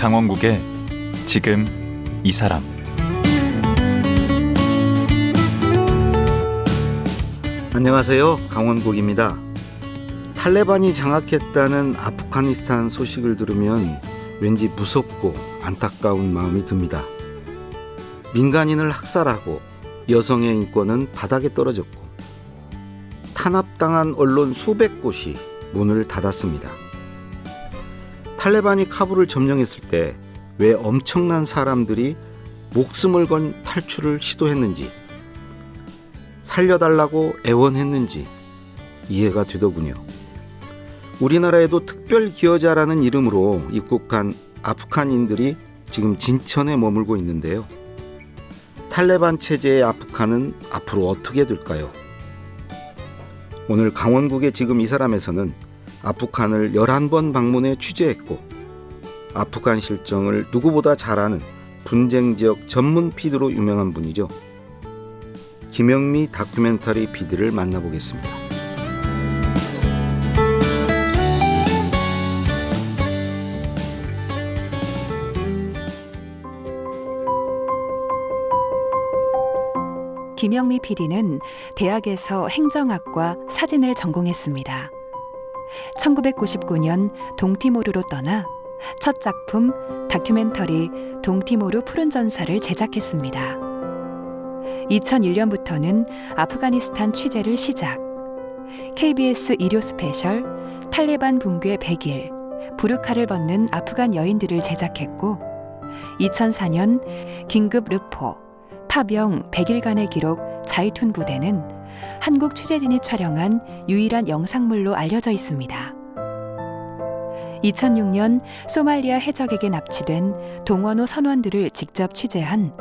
강원국의 지금 이 사람. 안녕하세요. 강원국입니다. 탈레반이 장악했다는 아프가니스탄 소식을 들으면 왠지 무섭고 안타까운 마음이 듭니다. 민간인을 학살하고 여성의 인권은 바닥에 떨어졌고 탄압당한 언론 수백 곳이 문을 닫았습니다. 탈레반이 카불을 점령했을 때 왜 엄청난 사람들이 목숨을 건 탈출을 시도했는지, 살려달라고 애원했는지 이해가 되더군요. 우리나라에도 특별기여자라는 이름으로 입국한 아프간인들이 지금 진천에 머물고 있는데요. 탈레반 체제의 아프간은 앞으로 어떻게 될까요? 오늘 강원국의 지금 이 사람에서는 아프간을 11번 방문해 취재했고 아프간 실정을 누구보다 잘 아는 분쟁 지역 전문 PD로 유명한 분이죠. 김영미 다큐멘터리 PD를 만나보겠습니다. 김영미 PD는 대학에서 행정학과 사진을 전공했습니다. 1999년 동티모르로 떠나 첫 작품 다큐멘터리 동티모르 푸른 전사를 제작했습니다. 2001년부터는 아프가니스탄 취재를 시작. KBS 일요 스페셜 탈레반 붕괴 100일 부르카를 벗는 아프간 여인들을 제작했고 2004년 긴급 르포 파병 100일간의 기록 자이툰 부대는 한국 취재진이 촬영한 유일한 영상물로 알려져 있습니다. 2006년 소말리아 해적에게 납치된 동원호 선원들을 직접 취재한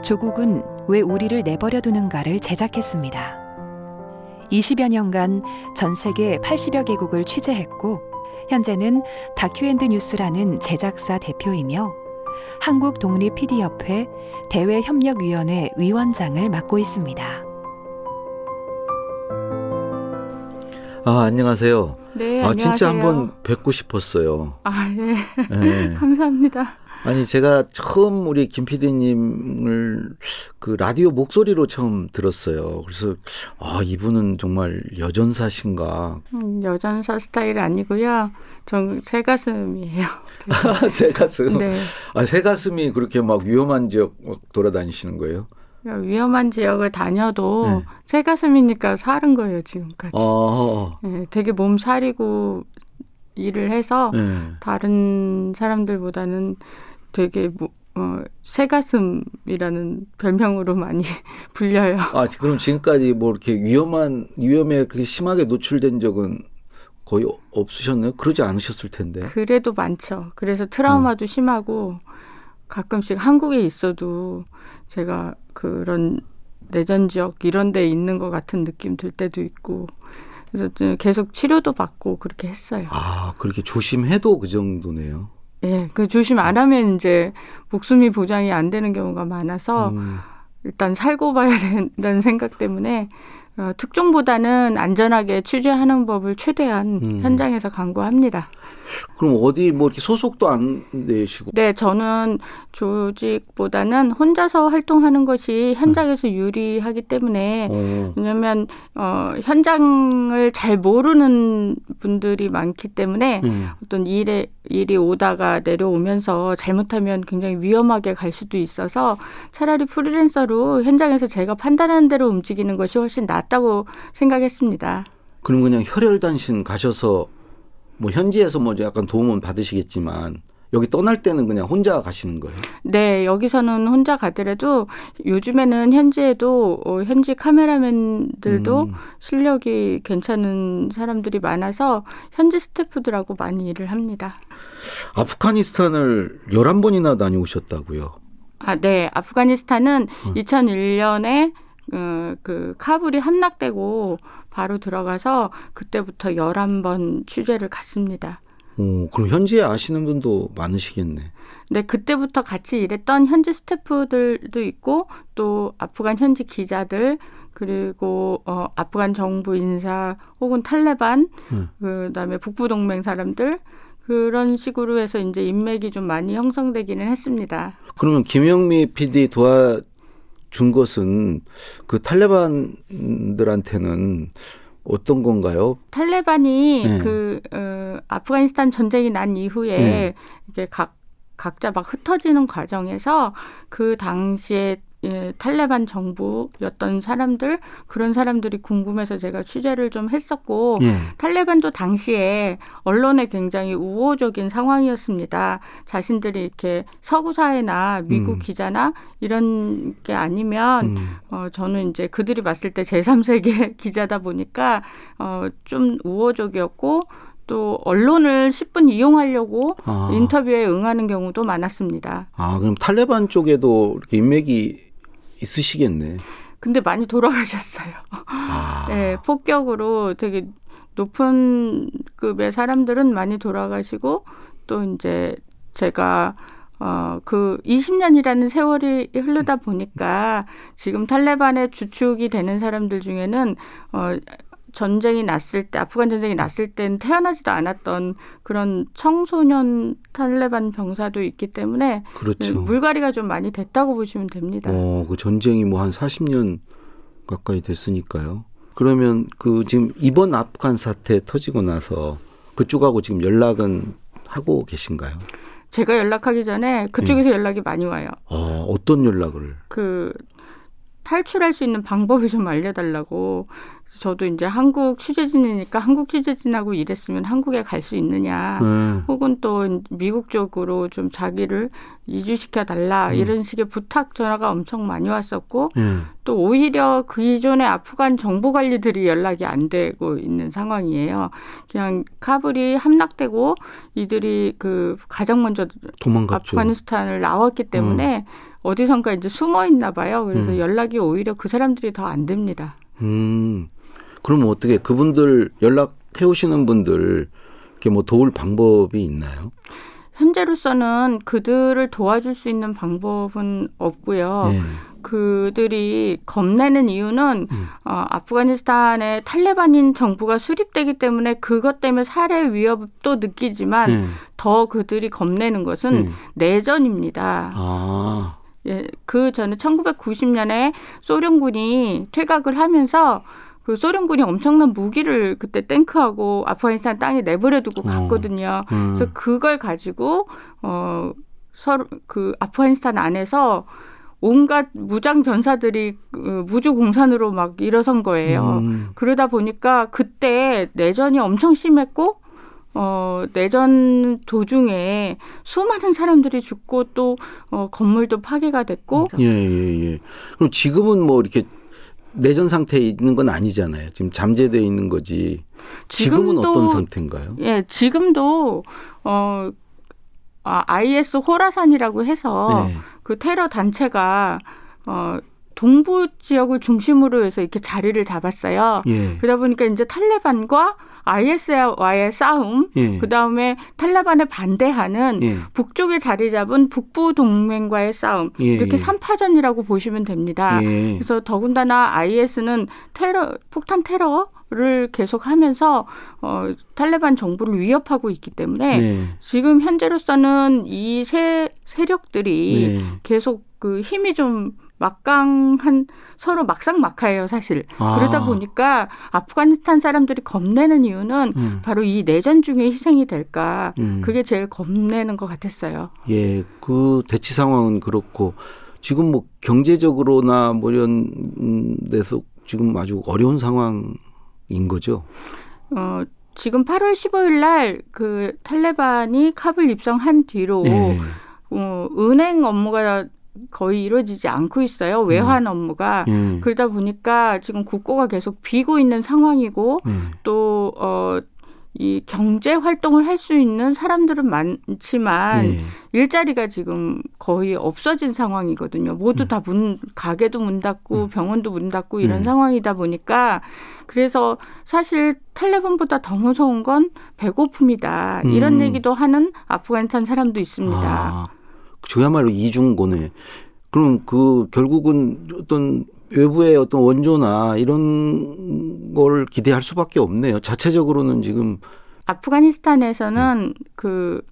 조국은 왜 우리를 내버려 두는가를 제작했습니다. 20여 년간 전 세계 80여 개국을 취재했고 현재는 다큐앤드뉴스라는 제작사 대표이며 한국 독립 PD협회 대외협력위원회 위원장을 맡고 있습니다. 안녕하세요. 네, 안녕하세요. 진짜 한번 뵙고 싶었어요. 네. 네. 감사합니다. 아니, 제가 처음 우리 김 PD님을 그 라디오 목소리로 처음 들었어요. 그래서 이분은 정말 여전사신가. 여전사 스타일 아니고요. 전 새가슴이에요. 새가슴. 네. 새가슴이 그렇게 막 위험한 지역 막 돌아다니시는 거예요? 위험한 지역을 다녀도 네. 새가슴이니까 살은 거예요, 지금까지. 네, 되게 몸살이고 일을 해서 네. 다른 사람들보다는 되게 새가슴이라는 별명으로 많이 불려요. 그럼 지금까지 뭐 이렇게 위험에 그렇게 심하게 노출된 적은 거의 없으셨나요? 그러지 않으셨을 텐데. 그래도 많죠. 그래서 트라우마도 심하고 가끔씩 한국에 있어도 제가 그런 내전 지역 이런 데 있는 것 같은 느낌 들 때도 있고 그래서 계속 치료도 받고 그렇게 했어요. 그렇게 조심해도 그 정도네요. 예, 그 조심 안 하면 이제 목숨이 보장이 안 되는 경우가 많아서 일단 살고 봐야 된다는 생각 때문에 특종보다는 안전하게 취재하는 법을 최대한 현장에서 강구합니다. 그럼 어디 뭐 이렇게 소속도 안 되시고? 네, 저는 조직보다는 혼자서 활동하는 것이 현장에서 유리하기 때문에 왜냐하면 현장을 잘 모르는 분들이 많기 때문에 어떤 일이 오다가 내려오면서 잘못하면 굉장히 위험하게 갈 수도 있어서 차라리 프리랜서로 현장에서 제가 판단하는 대로 움직이는 것이 훨씬 낫다고 생각했습니다. 그럼 그냥 혈혈단신 가셔서 뭐 현지에서 뭐 약간 도움은 받으시겠지만 여기 떠날 때는 그냥 혼자 가시는 거예요? 네, 여기서는 혼자 가더라도 요즘에는 현지에도 현지 카메라맨들도 실력이 괜찮은 사람들이 많아서 현지 스태프들하고 많이 일을 합니다. 아프가니스탄을 11번이나 다녀오셨다고요? 네. 아프가니스탄은 2001년에 그 카불이 함락되고 바로 들어가서 그때부터 11번 취재를 갔습니다. 그럼 현지에 아시는 분도 많으시겠네. 네, 그때부터 같이 일했던 현지 스태프들도 있고 또 아프간 현지 기자들 그리고 아프간 정부 인사 혹은 탈레반 그다음에 북부동맹 사람들 그런 식으로 해서 이제 인맥이 좀 많이 형성되기는 했습니다. 그러면 김영미 PD 도와준 것은 그 탈레반들한테는 어떤 건가요? 탈레반이 네. 아프가니스탄 전쟁이 난 이후에 네. 이게 각자 막 흩어지는 과정에서 그 당시에 탈레반 정부였던 사람들, 그런 사람들이 궁금해서 제가 취재를 좀 했었고, 예. 탈레반도 당시에 언론에 굉장히 우호적인 상황이었습니다. 자신들이 이렇게 서구 사회나 미국 기자나 이런 게 아니면 저는 이제 그들이 봤을 때 제3세계 기자다 보니까 좀 우호적이었고, 또 언론을 10분 이용하려고 인터뷰에 응하는 경우도 많았습니다. 그럼 탈레반 쪽에도 이렇게 인맥이 있으시겠네. 근데 많이 돌아가셨어요. 네, 폭격으로 되게 높은 급의 사람들은 많이 돌아가시고, 또 이제 제가 그 20년이라는 세월이 흐르다 보니까 지금 탈레반의 주축이 되는 사람들 중에는 전쟁이 났을 때, 아프간 전쟁이 났을 때는 태어나지도 않았던 그런 청소년 탈레반 병사도 있기 때문에 그렇죠. 물갈이가 좀 많이 됐다고 보시면 됩니다. 그 전쟁이 뭐 한 40년 가까이 됐으니까요. 그러면 그 지금 이번 아프간 사태 터지고 나서 그쪽하고 지금 연락은 하고 계신가요? 제가 연락하기 전에 그쪽에서 연락이 많이 와요. 어떤 연락을? 탈출할 수 있는 방법을 좀 알려달라고. 저도 이제 한국 취재진이니까 한국 취재진하고 일했으면 한국에 갈 수 있느냐, 혹은 또 미국 쪽으로 좀 자기를 이주시켜달라, 이런 식의 부탁 전화가 엄청 많이 왔었고, 또 오히려 그 이전에 아프간 정부 관리들이 연락이 안 되고 있는 상황이에요. 그냥 카불이 함락되고 이들이 가장 먼저 도망갔죠. 아프가니스탄을 나왔기 때문에 어디선가 이제 숨어 있나 봐요. 그래서 연락이 오히려 그 사람들이 더 안 됩니다. 그럼 어떻게 그분들 연락해 오시는 분들 이렇게 뭐 도울 방법이 있나요? 현재로서는 그들을 도와줄 수 있는 방법은 없고요. 네. 그들이 겁내는 이유는 아프가니스탄에 탈레반인 정부가 수립되기 때문에 그것 때문에 살해 위협도 느끼지만 더 그들이 겁내는 것은 내전입니다. 예, 그 전에 1990년에 소련군이 퇴각을 하면서 그 소련군이 엄청난 무기를 그때 탱크하고 아프가니스탄 땅에 내버려두고 갔거든요. 그래서 그걸 가지고 서로 아프가니스탄 안에서 온갖 무장 전사들이 무주 공산으로 막 일어선 거예요. 그러다 보니까 그때 내전이 엄청 심했고, 내전 도중에 수많은 사람들이 죽고 또 건물도 파괴가 됐고. 예. 그럼 지금은 뭐 이렇게 내전 상태에 있는 건 아니잖아요. 지금 잠재되어 있는 거지. 지금은 어떤 상태인가요? 예, 지금도 IS 호라산이라고 해서 그 테러 단체가 동부 지역을 중심으로 해서 이렇게 자리를 잡았어요. 그러다 보니까 이제 탈레반과 IS와의 싸움, 그다음에 탈레반에 반대하는 북쪽에 자리 잡은 북부 동맹과의 싸움, 이렇게 3파전이라고 보시면 됩니다. 그래서 더군다나 IS는 폭탄 테러를 계속하면서 탈레반 정부를 위협하고 있기 때문에 지금 현재로서는 이 세력들이 계속 그 힘이 좀 막강한, 서로 막상막하예요, 사실. 그러다 보니까 아프가니스탄 사람들이 겁내는 이유는 바로 이 내전 중에 희생이 될까. 그게 제일 겁내는 것 같았어요. 예, 그 대치 상황은 그렇고 지금 뭐 경제적으로나 뭐 이런 데서 지금 아주 어려운 상황인 거죠. 지금 8월 15일 날 그 탈레반이 카불 입성한 뒤로 은행 업무가 거의 이루어지지 않고 있어요. 외환 업무가. 그러다 보니까 지금 국고가 계속 비고 있는 상황이고 또 이 경제 활동을 할 수 있는 사람들은 많지만 일자리가 지금 거의 없어진 상황이거든요. 모두 다 가게도 문 닫고 병원도 문 닫고 이런 상황이다 보니까, 그래서 사실 탈레반보다 더 무서운 건 배고픔이다. 이런 얘기도 하는 아프가니스탄 사람도 있습니다. 저야말로 이중고네. 그럼 결국은 어떤 외부의 어떤 원조나 이런 걸 기대할 수밖에 없네요. 자체적으로는 지금 아프가니스탄에서는 그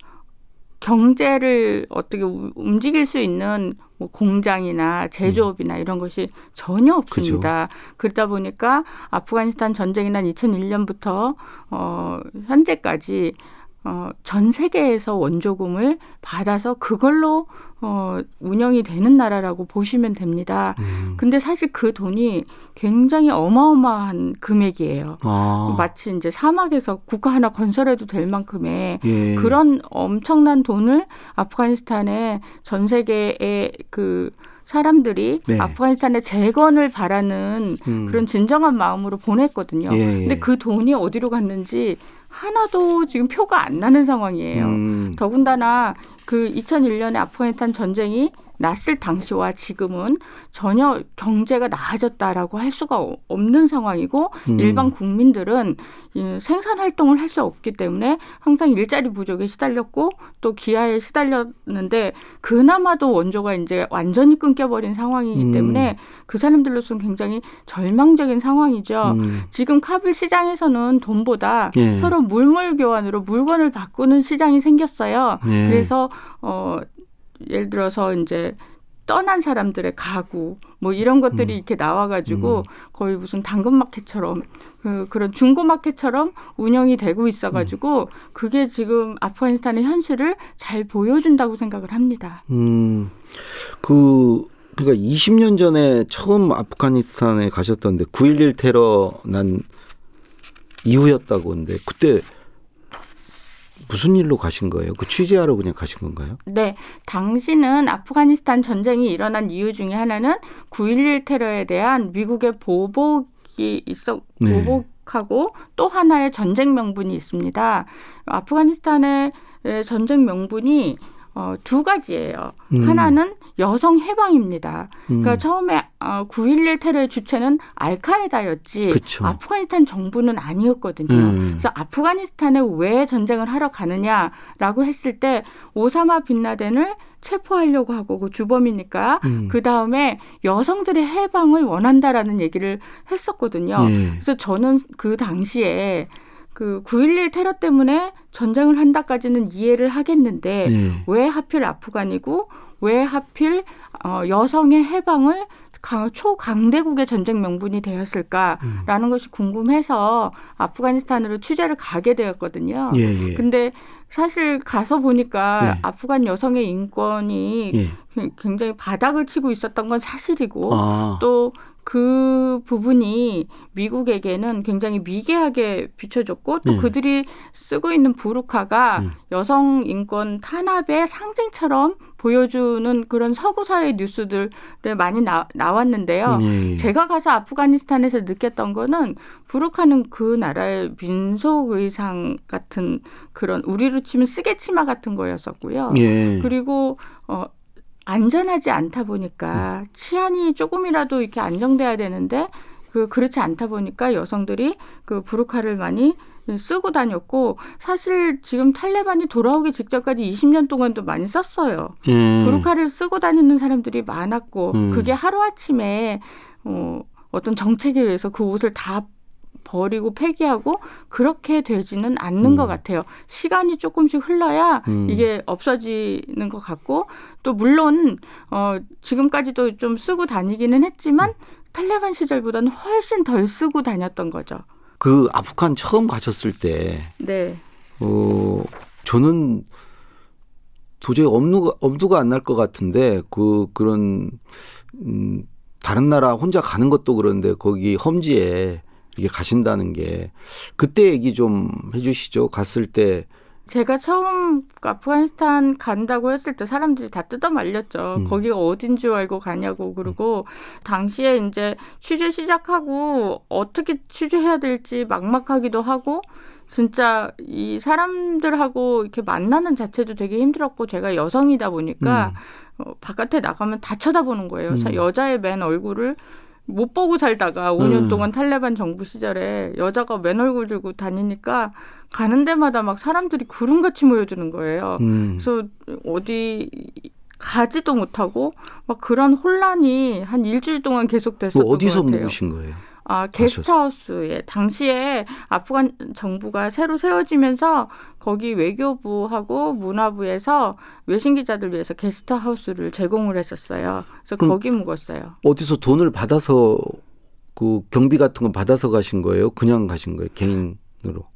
경제를 어떻게 움직일 수 있는 뭐 공장이나 제조업이나 이런 것이 전혀 없습니다. 그러다 보니까 아프가니스탄 전쟁이 난 2001년부터 현재까지 전 세계에서 원조금을 받아서 그걸로 운영이 되는 나라라고 보시면 됩니다. 근데 사실 그 돈이 굉장히 어마어마한 금액이에요. 마치 이제 사막에서 국가 하나 건설해도 될 만큼의 예. 그런 엄청난 돈을 아프가니스탄에 전 세계의 그 사람들이 네. 아프가니스탄의 재건을 바라는 그런 진정한 마음으로 보냈거든요. 예. 근데 그 돈이 어디로 갔는지 하나도 지금 표가 안 나는 상황이에요. 더군다나 그 2001년에 아프가니스탄 전쟁이 났을 당시와 지금은 전혀 경제가 나아졌다라고 할 수가 없는 상황이고 일반 국민들은 생산 활동을 할 수 없기 때문에 항상 일자리 부족에 시달렸고 또 기아에 시달렸는데 그나마도 원조가 이제 완전히 끊겨버린 상황이기 때문에 그 사람들로서는 굉장히 절망적인 상황이죠. 지금 카불 시장에서는 돈보다 예. 서로 물물 교환으로 물건을 바꾸는 시장이 생겼어요. 예. 그래서 예를 들어서 이제 떠난 사람들의 가구 뭐 이런 것들이 이렇게 나와가지고 거의 무슨 당근마켓처럼 그런 중고마켓처럼 운영이 되고 있어가지고 그게 지금 아프가니스탄의 현실을 잘 보여준다고 생각을 합니다. 그러니까 20년 전에 처음 아프가니스탄에 가셨던데 9.11 테러 난 이후였다고 하는데 그때 무슨 일로 가신 거예요? 그 취재하러 그냥 가신 건가요? 네. 당시는 아프가니스탄 전쟁이 일어난 이유 중에 하나는 9.11 테러에 대한 미국의 보복이 보복하고 또 하나의 전쟁 명분이 있습니다. 아프가니스탄의 전쟁 명분이 두 가지예요. 하나는 여성 해방입니다. 그러니까 처음에 9.11 테러의 주체는 알카에다였지 그쵸. 아프가니스탄 정부는 아니었거든요. 그래서 아프가니스탄에 왜 전쟁을 하러 가느냐라고 했을 때 오사마 빈 라덴을 체포하려고 하고 그 주범이니까 그다음에 여성들의 해방을 원한다라는 얘기를 했었거든요. 그래서 저는 그 당시에 그 9.11 테러 때문에 전쟁을 한다까지는 이해를 하겠는데 왜 하필 아프간이고 왜 하필 여성의 해방을 초강대국의 전쟁 명분이 되었을까라는 것이 궁금해서 아프가니스탄으로 취재를 가게 되었거든요. 근데 사실 가서 보니까 아프간 여성의 인권이 굉장히 바닥을 치고 있었던 건 사실이고 또 그 부분이 미국에게는 굉장히 미개하게 비춰졌고 또 그들이 쓰고 있는 부르카가 여성 인권 탄압의 상징처럼 보여주는 그런 서구 사회 뉴스들에 많이 나왔는데요. 제가 가서 아프가니스탄에서 느꼈던 거는 부르카는 그 나라의 민속 의상 같은 그런 우리로 치면 쓰개치마 같은 거였었고요. 그리고 안전하지 않다 보니까 치안이 조금이라도 이렇게 안정돼야 되는데 그렇지 않다 보니까 여성들이 그 부르카를 많이 쓰고 다녔고 사실 지금 탈레반이 돌아오기 직전까지 20년 동안도 많이 썼어요. 부르카를 쓰고 다니는 사람들이 많았고 그게 하루아침에 어떤 정책에 의해서 그 옷을 다 버리고 폐기하고 그렇게 되지는 않는 것 같아요. 시간이 조금씩 흘러야 이게 없어지는 것 같고 또 물론 지금까지도 좀 쓰고 다니기는 했지만 탈레반 시절보다는 훨씬 덜 쓰고 다녔던 거죠. 그 아프간 처음 가셨을 때 네. 저는 도저히 엄두가 안 날 것 같은데 그런 다른 나라 혼자 가는 것도 그런데 거기 험지에 이게 가신다는 게 그때 얘기 좀 해주시죠. 갔을 때 제가 처음 아프가니스탄 간다고 했을 때 사람들이 다 뜯어 말렸죠. 거기가 어딘 줄 알고 가냐고. 그리고 당시에 이제 취재 시작하고 어떻게 취재해야 될지 막막하기도 하고 진짜 이 사람들하고 이렇게 만나는 자체도 되게 힘들었고 제가 여성이다 보니까 바깥에 나가면 다 쳐다보는 거예요. 여자의 맨 얼굴을 못 보고 살다가 5년 동안 탈레반 정부 시절에 여자가 맨 얼굴 들고 다니니까 가는 데마다 막 사람들이 구름같이 모여드는 거예요. 그래서 어디 가지도 못하고 막 그런 혼란이 한 일주일 동안 계속됐었던 것 같아요. 어디서 묵으신 거예요? 게스트하우스에 당시에 아프간 정부가 새로 세워지면서 거기 외교부하고 문화부에서 외신 기자들 위해서 게스트하우스를 제공을 했었어요. 그래서 거기 묵었어요. 어디서 돈을 받아서 그 경비 같은 거 받아서 가신 거예요? 그냥 가신 거예요? 개인으로?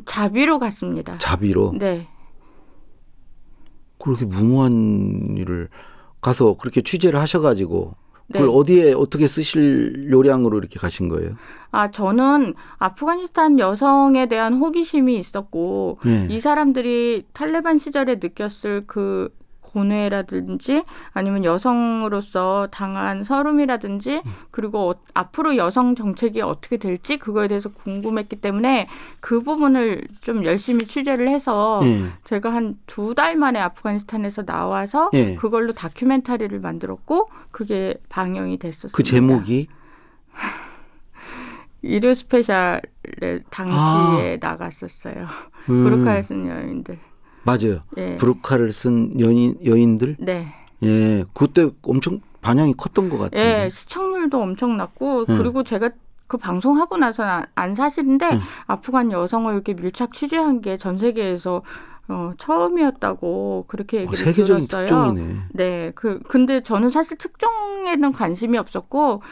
자비로 갔습니다. 자비로? 네. 그렇게 무모한 일을 가서 그렇게 취재를 하셔가지고 그걸 네. 어디에 어떻게 쓰실 요량으로 이렇게 가신 거예요? 저는 아프가니스탄 여성에 대한 호기심이 있었고 네. 이 사람들이 탈레반 시절에 느꼈을 그 고뇌라든지 아니면 여성으로서 당한 서름이라든지 그리고 앞으로 여성 정책이 어떻게 될지 그거에 대해서 궁금했기 때문에 그 부분을 좀 열심히 취재를 해서 제가 한 2달 만에 아프가니스탄에서 나와서 그걸로 다큐멘터리를 만들었고 그게 방영이 됐었습니다. 그 제목이? 일요 스페셜에 당시에 나갔었어요. 브루카를 쓴 여인들. 맞아요. 예. 브루카를 쓴 여인들? 네. 예, 그때 엄청 반향이 컸던 것 같아요. 예, 시청률도 엄청났고 그리고 제가 그 방송하고 나서는 안 사실인데 아프간 여성을 이렇게 밀착 취재한 게 전 세계에서 처음이었다고 그렇게 얘기를 세계적인 들었어요. 특종이네. 네, 근데 저는 사실 특종에는 관심이 없었고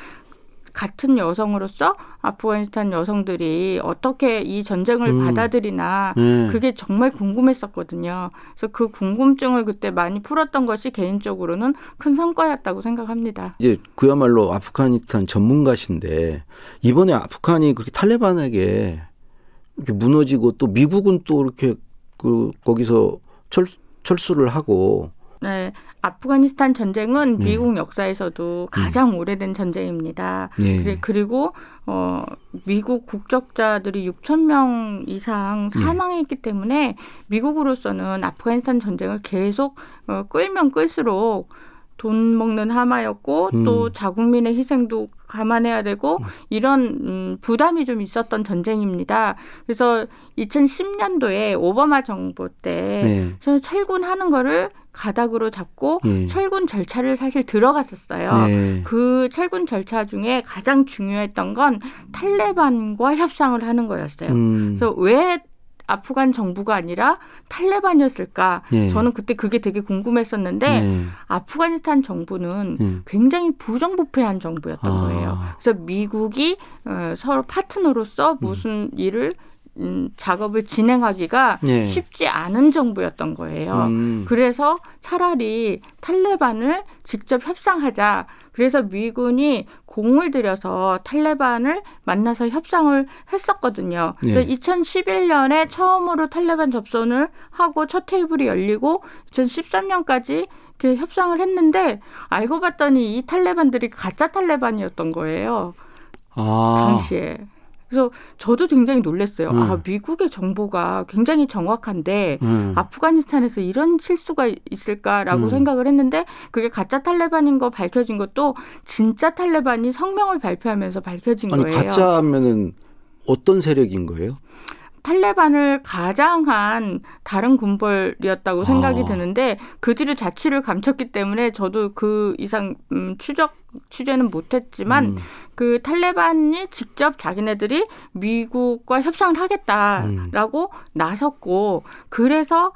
같은 여성으로서 아프가니스탄 여성들이 어떻게 이 전쟁을 받아들이나 그게 정말 궁금했었거든요. 그래서 그 궁금증을 그때 많이 풀었던 것이 개인적으로는 큰 성과였다고 생각합니다. 이제 그야말로 아프가니스탄 전문가신데 이번에 아프간이 그렇게 탈레반에게 이렇게 무너지고 또 미국은 또 이렇게 거기서 철수를 하고 네, 아프가니스탄 전쟁은 미국 역사에서도 가장 오래된 전쟁입니다. 그리고 미국 국적자들이 6,000명 이상 사망했기 때문에 미국으로서는 아프가니스탄 전쟁을 계속 끌면 끌수록 돈 먹는 하마였고 또 자국민의 희생도 감안해야 되고 이런 부담이 좀 있었던 전쟁입니다. 그래서 2010년도에 오바마 정부 때 철군하는 거를 가닥으로 잡고 철군 절차를 사실 들어갔었어요. 그 철군 절차 중에 가장 중요했던 건 탈레반과 협상을 하는 거였어요. 그래서 왜 아프간 정부가 아니라 탈레반이었을까? 저는 그때 그게 되게 궁금했었는데 아프가니스탄 정부는 굉장히 부정부패한 정부였던 거예요. 그래서 미국이 서로 파트너로서 무슨 일을 작업을 진행하기가 쉽지 않은 정부였던 거예요. 그래서 차라리 탈레반을 직접 협상하자. 그래서 미군이 공을 들여서 탈레반을 만나서 협상을 했었거든요. 그래서 2011년에 처음으로 탈레반 접선을 하고 첫 테이블이 열리고 2013년까지 이렇게 협상을 했는데 알고 봤더니 이 탈레반들이 가짜 탈레반이었던 거예요. 당시에. 그래서 저도 굉장히 놀랐어요. 미국의 정보가 굉장히 정확한데 아프가니스탄에서 이런 실수가 있을까라고 생각을 했는데 그게 가짜 탈레반인 거 밝혀진 것도 진짜 탈레반이 성명을 발표하면서 밝혀진 거예요. 가짜면은 어떤 세력인 거예요? 탈레반을 가장한 다른 군벌이었다고 생각이 드는데 그들의 자취를 감췄기 때문에 저도 그 이상 취재는 못했지만 그 탈레반이 직접 자기네들이 미국과 협상을 하겠다라고 나섰고 그래서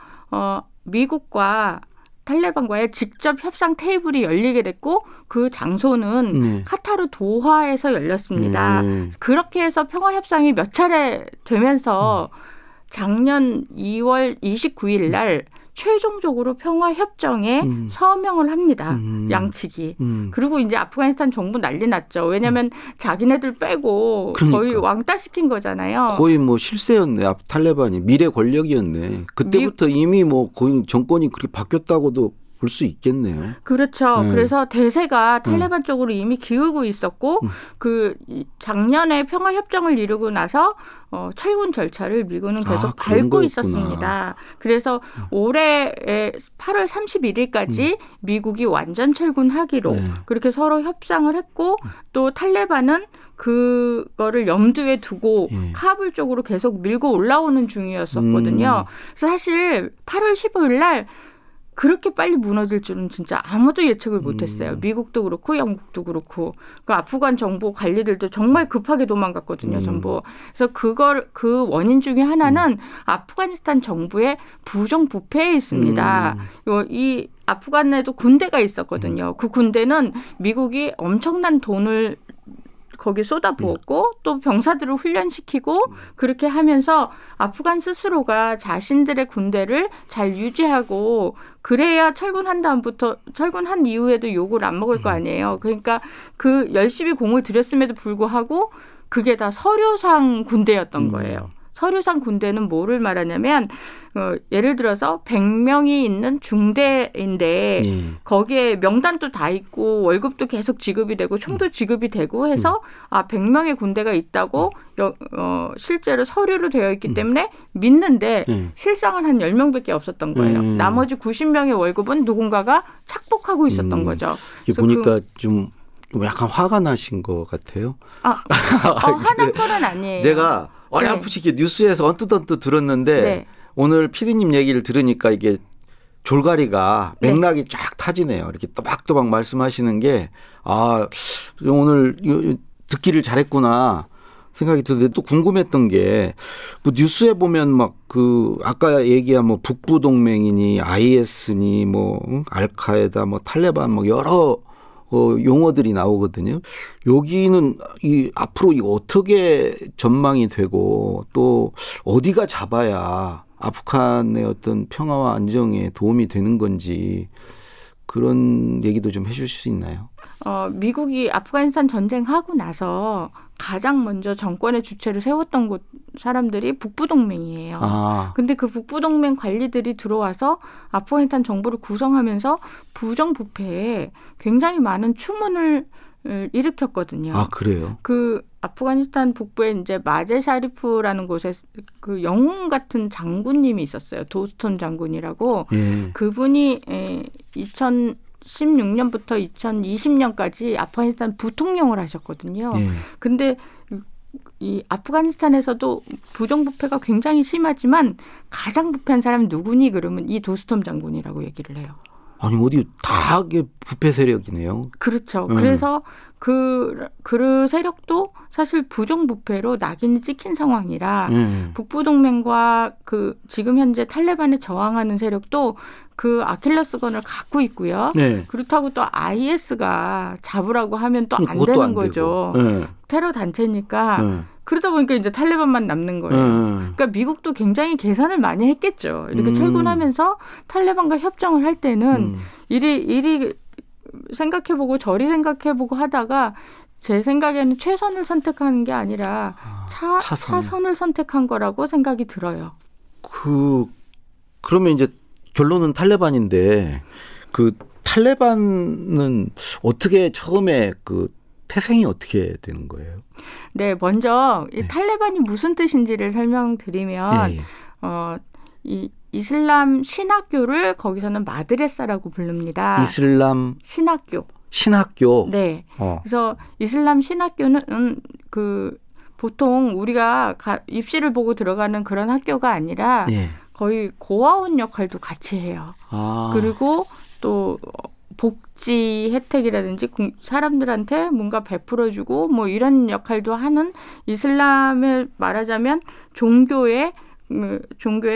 미국과 탈레반과의 직접 협상 테이블이 열리게 됐고 그 장소는 카타르 도하에서 열렸습니다. 그렇게 해서 평화협상이 몇 차례 되면서 작년 2월 29일 날 최종적으로 평화협정에 서명을 합니다. 양측이. 그리고 이제 아프가니스탄 정부 난리 났죠. 왜냐하면 자기네들 빼고 거의 왕따시킨 거잖아요. 거의 뭐 실세였네. 탈레반이 미래 권력이었네. 그때부터 이미 뭐 거의 정권이 그렇게 바뀌었다고도 볼 수 있겠네요. 그렇죠. 그래서 대세가 탈레반 쪽으로 이미 기울고 있었고 그 작년에 평화협정을 이루고 나서 철군 절차를 미군은 계속 밟고 있었습니다. 그래서 올해 8월 31일까지 미국이 완전 철군하기로 그렇게 서로 협상을 했고 또 탈레반은 그거를 염두에 두고 카불 쪽으로 계속 밀고 올라오는 중이었었거든요. 그래서 사실 8월 15일 날 그렇게 빨리 무너질 줄은 진짜 아무도 예측을 못했어요. 미국도 그렇고 영국도 그렇고 그 아프간 정부 관리들도 정말 급하게 도망갔거든요. 전부. 그래서 그 원인 중에 하나는 아프가니스탄 정부의 부정부패에 있습니다. 이 아프간에도 군대가 있었거든요. 그 군대는 미국이 엄청난 돈을 거기 쏟아부었고 또 병사들을 훈련시키고 그렇게 하면서 아프간 스스로가 자신들의 군대를 잘 유지하고 그래야 철군한 이후에도 욕을 안 먹을 거 아니에요. 그러니까 그 열심히 공을 들였음에도 불구하고 그게 다 서류상 군대였던 거예요. 서류상 군대는 뭐를 말하냐면 예를 들어서 100명이 있는 중대인데 거기에 명단도 다 있고 월급도 계속 지급이 되고 총도 지급이 되고 해서 100명의 군대가 있다고 실제로 서류로 되어 있기 때문에 믿는데 실상은 한 10명밖에 없었던 거예요. 나머지 90명의 월급은 누군가가 착복하고 있었던 거죠. 이게 보니까 좀 약간 화가 나신 것 같아요. 화난 건 아니에요. 제가 어렴풋이 이렇게 뉴스에서 언뜻 들었는데 네. 오늘 PD님 얘기를 들으니까 이게 졸가리가 맥락이 쫙 타지네요. 이렇게 또박또박 말씀하시는 게 오늘 듣기를 잘했구나 생각이 드는데 또 궁금했던 게 뭐 뉴스에 보면 막 아까 얘기한 뭐 북부 동맹이니 IS니 뭐 알카에다 뭐 탈레반 뭐 여러 용어들이 나오거든요. 여기는 앞으로 이거 어떻게 전망이 되고 또 어디가 잡아야 아프간의 어떤 평화와 안정에 도움이 되는 건지 그런 얘기도 좀 해줄 수 있나요? 미국이 아프가니스탄 전쟁하고 나서 가장 먼저 정권의 주체를 세웠던 사람들이 북부동맹이에요. 근데 그 북부동맹 관리들이 들어와서 아프가니스탄 정부를 구성하면서 부정부패에 굉장히 많은 추문을 일으켰거든요. 그래요? 그 아프가니스탄 북부에 이제 마제 샤리프라는 곳에 그 영웅 같은 장군님이 있었어요. 도스톤 장군이라고. 그분이 2016년부터 2020년까지 아프가니스탄 부통령을 하셨거든요. 근데 이 아프가니스탄에서도 부정부패가 굉장히 심하지만 가장 부패한 사람이 누구니 그러면 이 도스톰 장군이라고 얘기를 해요. 아니 어디 다 부패 세력이네요. 그렇죠. 그래서 그 세력도 사실 부정부패로 낙인이 찍힌 상황이라 북부동맹과 지금 현재 탈레반에 저항하는 세력도 그 아킬레스건을 갖고 있고요. 그렇다고 또 IS가 잡으라고 하면 또 안 되는 거죠. 테러 단체니까. 그러다 보니까 이제 탈레반만 남는 거예요. 그러니까 미국도 굉장히 계산을 많이 했겠죠. 이렇게 철군하면서 탈레반과 협정을 할 때는 이리 생각해보고 저리 생각해보고 하다가 제 생각에는 최선을 선택하는 게 아니라 차선을 선택한 거라고 생각이 들어요. 그러면 이제 결론은 탈레반인데 그 탈레반은 어떻게 처음에 태생이 어떻게 되는 거예요? 네, 먼저 이 탈레반이 무슨 뜻인지를 설명드리면 이 이슬람 신학교를 거기서는 마드레사라고 부릅니다. 이슬람 신학교. 네. 그래서 이슬람 신학교는 보통 우리가 입시를 보고 들어가는 그런 학교가 아니라 거의 고아원 역할도 같이 해요. 그리고 또 복지 혜택이라든지 사람들한테 뭔가 베풀어주고 뭐 이런 역할도 하는 이슬람을 말하자면 종교의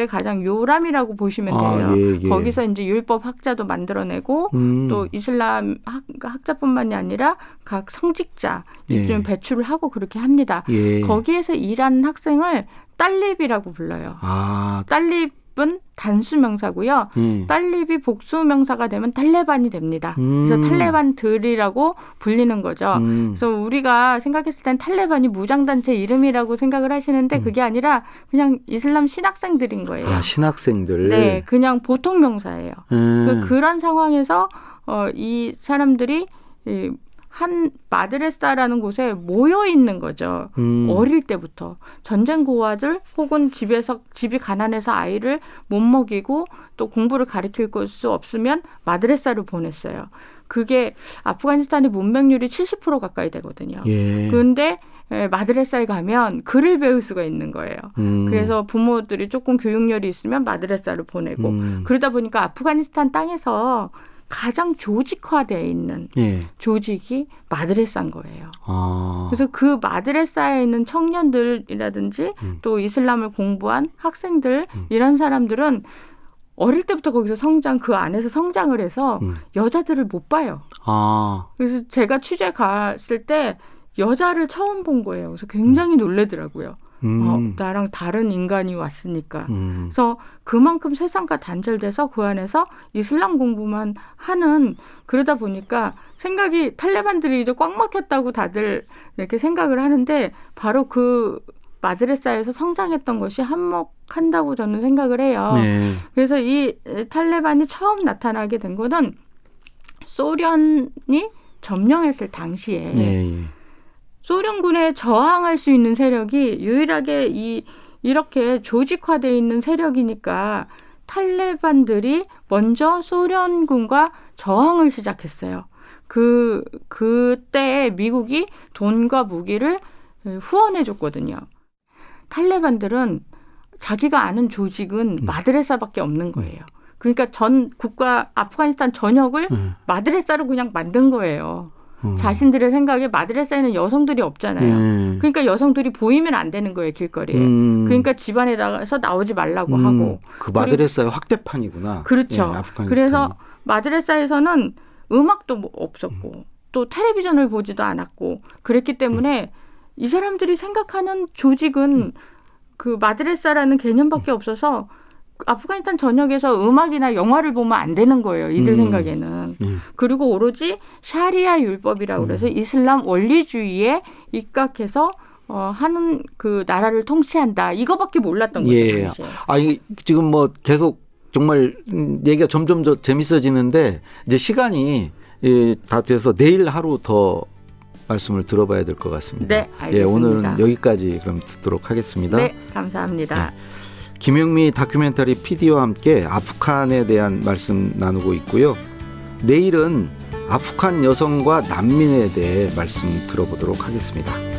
가장 요람이라고 보시면 돼요. 거기서 이제 율법 학자도 만들어내고 또 이슬람 학자뿐만이 아니라 각 성직자 좀 배출을 하고 그렇게 합니다. 거기에서 일하는 학생을 딸립이라고 불러요. 딸립은 단수명사고요. 딸립이 복수명사가 되면 탈레반이 됩니다. 그래서 탈레반들이라고 불리는 거죠. 그래서 우리가 생각했을 땐 탈레반이 무장단체 이름이라고 생각을 하시는데 그게 아니라 그냥 이슬람 신학생들인 거예요. 신학생들. 네, 그냥 보통 명사예요. 그런 상황에서 이 사람들이 한 마드레사라는 곳에 모여 있는 거죠. 어릴 때부터 전쟁 고아들 혹은 집이 가난해서 아이를 못 먹이고 또 공부를 가르칠 수 없으면 마드레사를 보냈어요. 그게 아프가니스탄의 문맹률이 70% 가까이 되거든요. 예. 그런데 마드레사에 가면 글을 배울 수가 있는 거예요. 그래서 부모들이 조금 교육열이 있으면 마드레사를 보내고 그러다 보니까 아프가니스탄 땅에서 가장 조직화되어 있는 예. 조직이 마드레사인 거예요. 아. 그래서 그 마드레사에 있는 청년들이라든지 또 이슬람을 공부한 학생들 이런 사람들은 어릴 때부터 거기서 그 안에서 성장을 해서 여자들을 못 봐요. 아. 그래서 제가 취재 갔을 때 여자를 처음 본 거예요. 그래서 굉장히 놀래더라고요. 나랑 다른 인간이 왔으니까. 그래서 그만큼 세상과 단절돼서 그 안에서 이슬람 공부만 하는 그러다 보니까 생각이 탈레반들이 이제 꽉 막혔다고 다들 이렇게 생각을 하는데 바로 그 마드레사에서 성장했던 것이 한몫한다고 저는 생각을 해요. 네. 그래서 이 탈레반이 처음 나타나게 된 거는 소련이 점령했을 당시에 네. 소련군에 저항할 수 있는 세력이 유일하게 이렇게 조직화되어 있는 세력이니까 탈레반들이 먼저 소련군과 저항을 시작했어요. 그때 미국이 돈과 무기를 후원해 줬거든요. 탈레반들은 자기가 아는 조직은 마드레사밖에 없는 거예요. 그러니까 전 국가 아프가니스탄 전역을 마드레사로 그냥 만든 거예요. 자신들의 생각에 마드레사에는 여성들이 없잖아요. 그러니까 여성들이 보이면 안 되는 거예요, 길거리에. 그러니까 집안에 나가서 나오지 말라고 하고. 그 마드레사의 확대판이구나. 그렇죠. 예, 아프가니스탄이. 그래서 마드레사에서는 음악도 없었고 또 텔레비전을 보지도 않았고 그랬기 때문에 이 사람들이 생각하는 조직은 그 마드레사라는 개념밖에 없어서 아프가니스탄 전역에서 음악이나 영화를 보면 안 되는 거예요. 이들 생각에는. 그리고 오로지 샤리아 율법이라고 그래서 이슬람 원리주의에 입각해서 하는 그 나라를 통치한다. 이거밖에 몰랐던 거죠. 예. 당시에. 아니 지금 뭐 계속 정말 얘기가 점점 더 재밌어지는데 이제 시간이 다 돼서 내일 하루 더 말씀을 들어봐야 될 것 같습니다. 네, 알겠습니다. 예, 오늘은 여기까지 그럼 듣도록 하겠습니다. 네, 감사합니다. 네. 김영미 다큐멘터리 PD와 함께 아프간에 대한 말씀 나누고 있고요. 내일은 아프간 여성과 난민에 대해 말씀 들어보도록 하겠습니다.